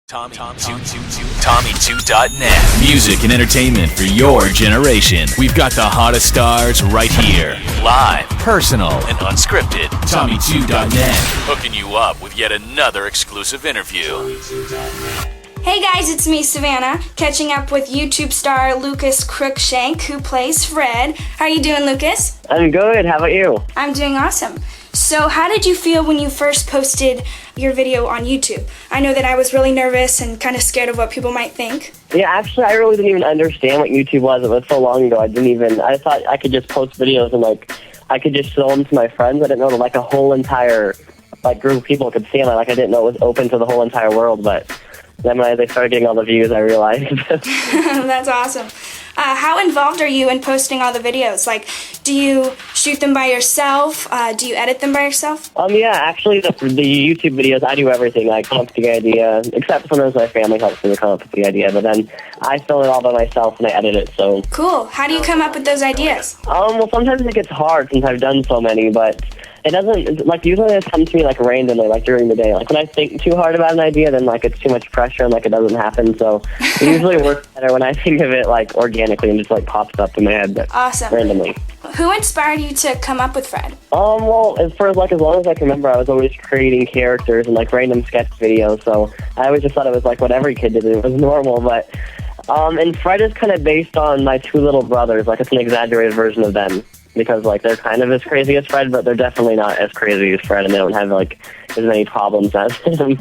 Tommy2.net. Music and entertainment for your generation. We've got the hottest stars right here. Live, personal, and unscripted. Tommy2.net. Hooking you up with yet another exclusive interview. Hey guys, it's me, Savannah, catching up with YouTube star Lucas Cruikshank, who plays Fred. How are you doing, Lucas? I'm good. How about you? I'm doing awesome. So how did you feel when you first posted your video on YouTube? I know that I was really nervous and kind of scared of what people might think. Yeah, actually, I really didn't even understand what YouTube was. It was so long ago. I thought I could just post videos and, I could just show them to my friends. I didn't know that, a whole entire, group of people could see them. I didn't know it was open to the whole entire world, but then when they started getting all the views, I realized. That's awesome. How involved are you in posting all the videos? Do you shoot them by yourself? Do you edit them by yourself? Yeah, actually, the YouTube videos, I do everything. I come up with the idea, except sometimes my family helps me to come up with the idea, but then I film it all by myself and I edit it, so. Cool. How do you come up with those ideas? Well, sometimes it gets hard since I've done so many, but it doesn't, usually it comes to me, randomly, during the day. When I think too hard about an idea, then, it's too much pressure and, it doesn't happen, so it usually works better when I think of it, organically and just, pops up in my head, but awesome. Randomly. Who inspired you to come up with Fred? Well, as long as I can remember, I was always creating characters and, random sketch videos, so I always just thought it was, what every kid did. It was normal, but, and Fred is kind of based on my two little brothers. It's an exaggerated version of them. Because, they're kind of as crazy as Fred, but they're definitely not as crazy as Fred, and they don't have, as many problems as him.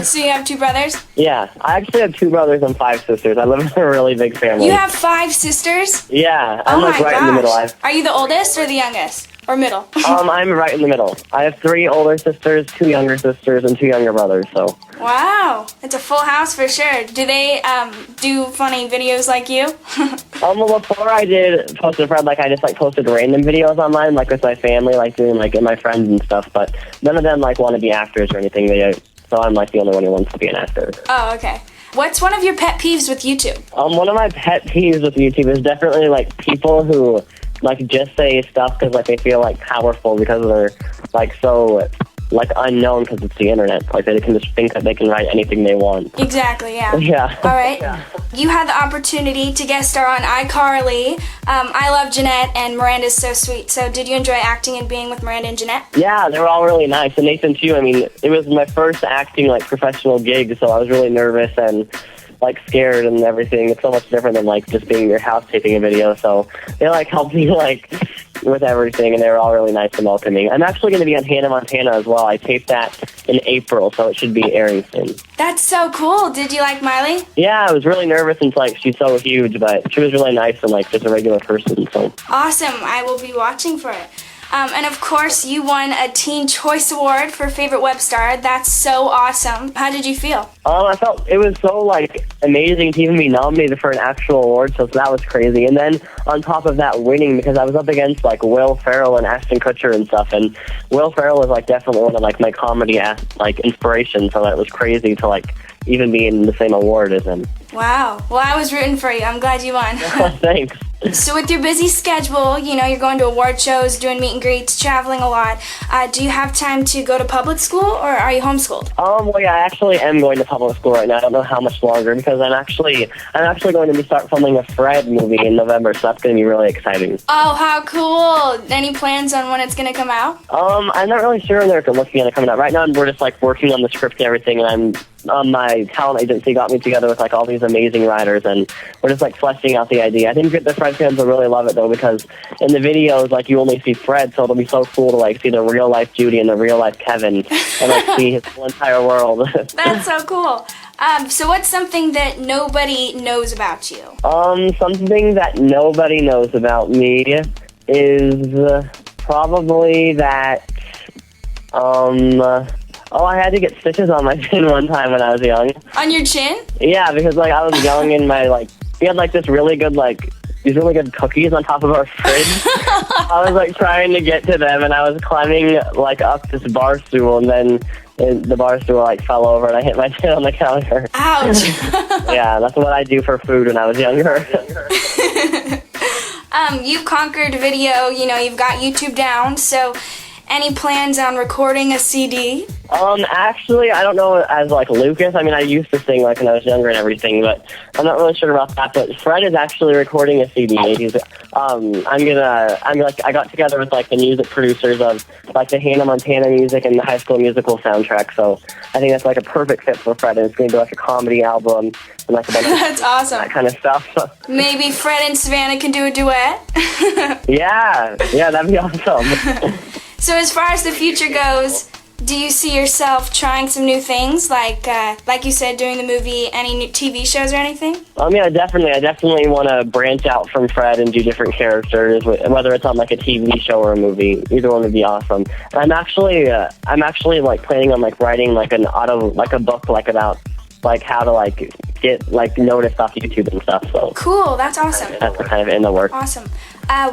So you have two brothers? Yeah. I actually have two brothers and 5 sisters. I live in a really big family. You have 5 sisters? Yeah. I'm, right in the middle. Are you the oldest or the youngest? Or middle? I'm right in the middle. I have 3 older sisters, 2 younger sisters, and 2 younger brothers, so. Wow. It's a full house for sure. Do they do funny videos like you? Well, before I did post with Fred, I just, posted random videos online, with my family, doing, and my friends and stuff, but none of them, want to be actors or anything, so I'm, the only one who wants to be an actor. Oh, okay. What's one of your pet peeves with YouTube? One of my pet peeves with YouTube is definitely, people who, just say stuff because, they feel, powerful because they're, so, unknown because it's the internet. They can just think that they can write anything they want. Exactly, yeah. Yeah. All right. Yeah. You had the opportunity to guest star on iCarly. I love Jeanette, and Miranda's so sweet. So did you enjoy acting and being with Miranda and Jeanette? Yeah, they were all really nice. And Nathan, too. It was my first acting, professional gig, so I was really nervous and scared and everything. It's so much different than just being in your house taping a video. So they helped me with everything, and they were all really nice and welcoming. I'm actually going to be on Hannah Montana as well. I taped that in April, so it should be airing soon. That's so cool. Did you like Miley? Yeah, I was really nervous since she's so huge, but she was really nice and just a regular person. So awesome. I will be watching for it. And of course, you won a Teen Choice Award for Favorite Web Star. That's so awesome. How did you feel? I felt it was so, amazing to even be nominated for an actual award, so that was crazy. And then, on top of that, winning, because I was up against, Will Ferrell and Ashton Kutcher and stuff, and Will Ferrell was, definitely one of, my comedy, inspirations, so that was crazy to, even be in the same award as him. Wow. Well, I was rooting for you. I'm glad you won. Thanks. So with your busy schedule, you're going to award shows, doing meet and greets, traveling a lot. Do you have time to go to public school, or are you homeschooled? Well, yeah, I actually am going to public school right now. I don't know how much longer, because I'm actually going to start filming a Fred movie in November, so that's going to be really exciting. Oh, how cool. Any plans on when it's going to come out? I'm not really sure when they're looking at it coming out. Right now, we're just, working on the script and everything, and my talent agency got me together with, all these amazing writers, and we're just, fleshing out the idea. I think the Fred fans will really love it, though, because in the videos, you only see Fred, so it'll be so cool to, see the real-life Judy and the real-life Kevin, and, see his whole entire world. That's so cool. So what's something that nobody knows about you? Something that nobody knows about me is probably that, I had to get stitches on my chin one time when I was young. On your chin? Yeah, because, I was young and we had, this really good, these really good cookies on top of our fridge. I was, trying to get to them, and I was climbing, up this bar stool, and then the bar stool, fell over, and I hit my chin on the counter. Ouch. Yeah, that's what I do for food when I was younger. You've conquered video, you've got YouTube down, so any plans on recording a CD? Actually, I don't know as like Lucas. I mean, I used to sing like when I was younger and everything, but I'm not really sure about that. But Fred is actually recording a CD. He's, I got together with like the music producers of like the Hannah Montana music and the High School Musical soundtrack. So I think that's like a perfect fit for Fred. And it's going to be like a comedy album and like a bunch of That's awesome. that kind of stuff. Maybe Fred and Savannah can do a duet. Yeah, that'd be awesome. So as far as the future goes, do you see yourself trying some new things, like you said, doing the movie, any new TV shows or anything? Yeah, definitely. I definitely want to branch out from Fred and do different characters, whether it's on like a TV show or a movie. Either one would be awesome. I'm actually like planning on like writing like a book like about like how to like get like noticed off YouTube and stuff. So cool, that's awesome. That's kind of in the works. Awesome.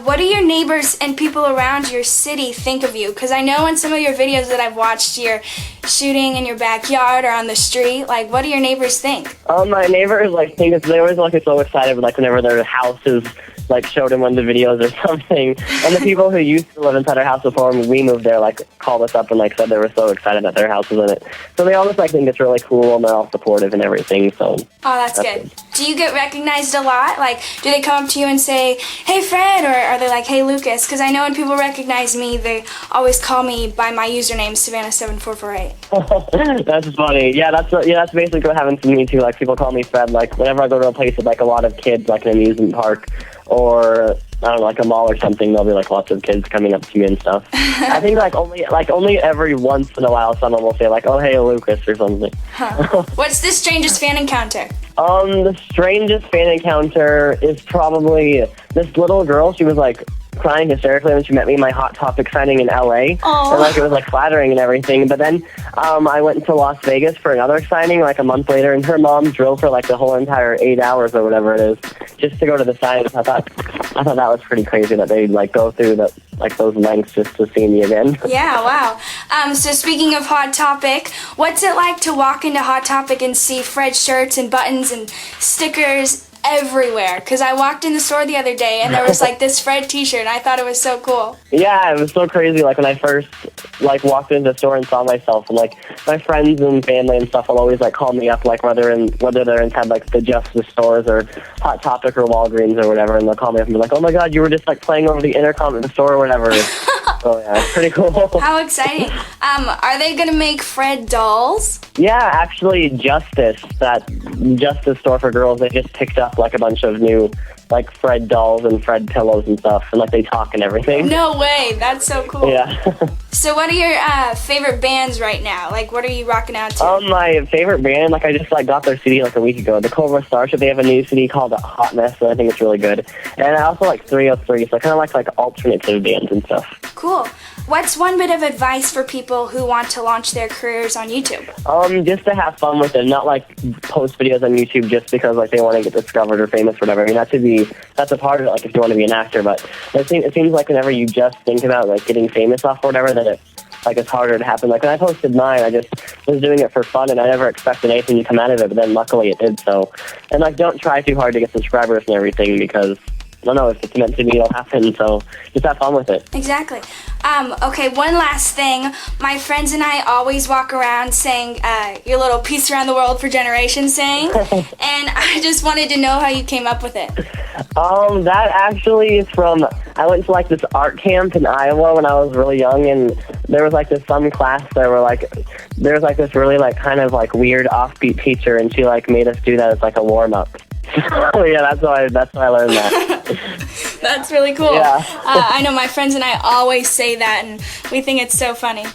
What do your neighbors and people around your city think of you? Because I know in some of your videos that I've watched, you're shooting in your backyard or on the street. Like, what do your neighbors think? My neighbors like think they always like get so excited like whenever their house is like showed in one of the videos or something. And the people who used to live inside our house before we moved there like called us up and like said they were so excited that their house was in it. So they always like think it's really cool and they're all supportive and everything. So that's good. Do you get recognized a lot? Like, do they come up to you and say, "Hey, Fred," or are they like, "Hey, Lucas"? Because I know when people recognize me, they always call me by my username, Savannah7448. That's funny. Yeah, that's basically what happens to me too. Like people call me Fred. Like whenever I go to a place with like a lot of kids, like an amusement park or I don't know, like a mall or something, there'll be like lots of kids coming up to me and stuff. I think only every once in a while someone will say like, "Oh, hey, Lucas," or something. Huh. What's the strangest fan encounter? The strangest fan encounter is probably this little girl. She was like crying hysterically when she met me in my Hot Topic signing in LA. Aww. And like it was like flattering and everything. But then I went to Las Vegas for another signing like a month later, and her mom drove for like the whole entire 8 hours or whatever it is just to go to the signing. I thought that was pretty crazy that they'd like go through those lengths just to see me again. Yeah, wow. So speaking of Hot Topic, what's it like to walk into Hot Topic and see Fred's shirts and buttons and stickers everywhere? Because I walked in the store the other day and there was like this Fred t-shirt and I thought it was so cool. Yeah, it was so crazy. Like when I first like walked into the store and saw myself, and like my friends and family and stuff will always like call me up, like whether they're inside like the Justice stores or Hot Topic or Walgreens or whatever, and they'll call me up and be like, "Oh my God, you were just like playing over the intercom at the store or whatever." So yeah, it's pretty cool. How exciting. Are they gonna make Fred dolls? Yeah, actually Justice store for girls, they just picked up like a bunch of new like Fred dolls and Fred pillows and stuff, and like they talk and everything. No way, that's so cool. Yeah. So what are your favorite bands right now? Like what are you rocking out to? My favorite band, like I just like got their CD like a week ago. The Cobra Starship, they have a new CD called Hot Mess, and I think it's really good. And I also like 303, so I kind of like alternative bands and stuff. Cool. What's one bit of advice for people who want to launch their careers on YouTube? Just to have fun with it, not like post videos on YouTube just because like they want to get discovered or famous or whatever. I mean, that's a part of it, like if you want to be an actor, but it seems like whenever you just think about like getting famous off or whatever, that it's harder to happen. Like when I posted mine, I just was doing it for fun and I never expected anything to come out of it, but then luckily it did. So, and like don't try too hard to get subscribers and everything, because I don't know, if it's meant to be, it'll happen, so just have fun with it. Exactly. Okay, one last thing. My friends and I always walk around saying your little Peace Around the World for Generations saying, and I just wanted to know how you came up with it. That actually is from, I went to like this art camp in Iowa when I was really young, and there was like this some class there was like this really like kind of like weird offbeat teacher, and she like made us do that as like a warm-up. Oh yeah, that's why I learned that. That's really cool. Yeah. I know my friends and I always say that, and we think it's so funny.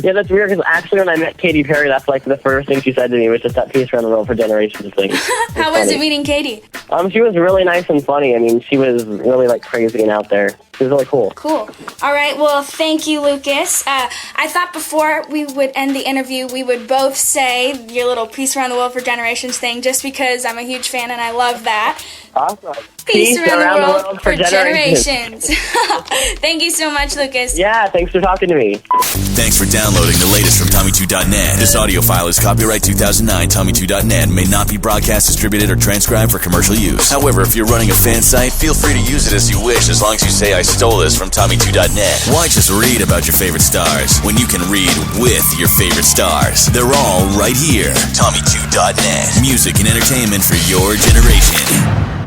Yeah, that's weird, because actually when I met Katy Perry, that's like the first thing she said to me, was just that Peace Around the World for Generations thing. How was it meeting Katy? She was really nice and funny. I mean, she was really like crazy and out there. She was really cool. Cool. All right, well, thank you, Lucas. I thought before we would end the interview, we would both say your little Peace Around the World for Generations thing, just because I'm a huge fan and I love that. Awesome. Peace around the world for generations. Thank you so much, Lucas. Yeah, thanks for talking to me. Thanks for downloading the latest from Tommy2.net. This audio file is copyright 2009 Tommy2.net and may not be broadcast, distributed, or transcribed for commercial use. However, if you're running a fan site, feel free to use it as you wish as long as you say I stole this from Tommy2.net. Why just read about your favorite stars when you can read with your favorite stars? They're all right here. Tommy2.net. Music and entertainment for your generation.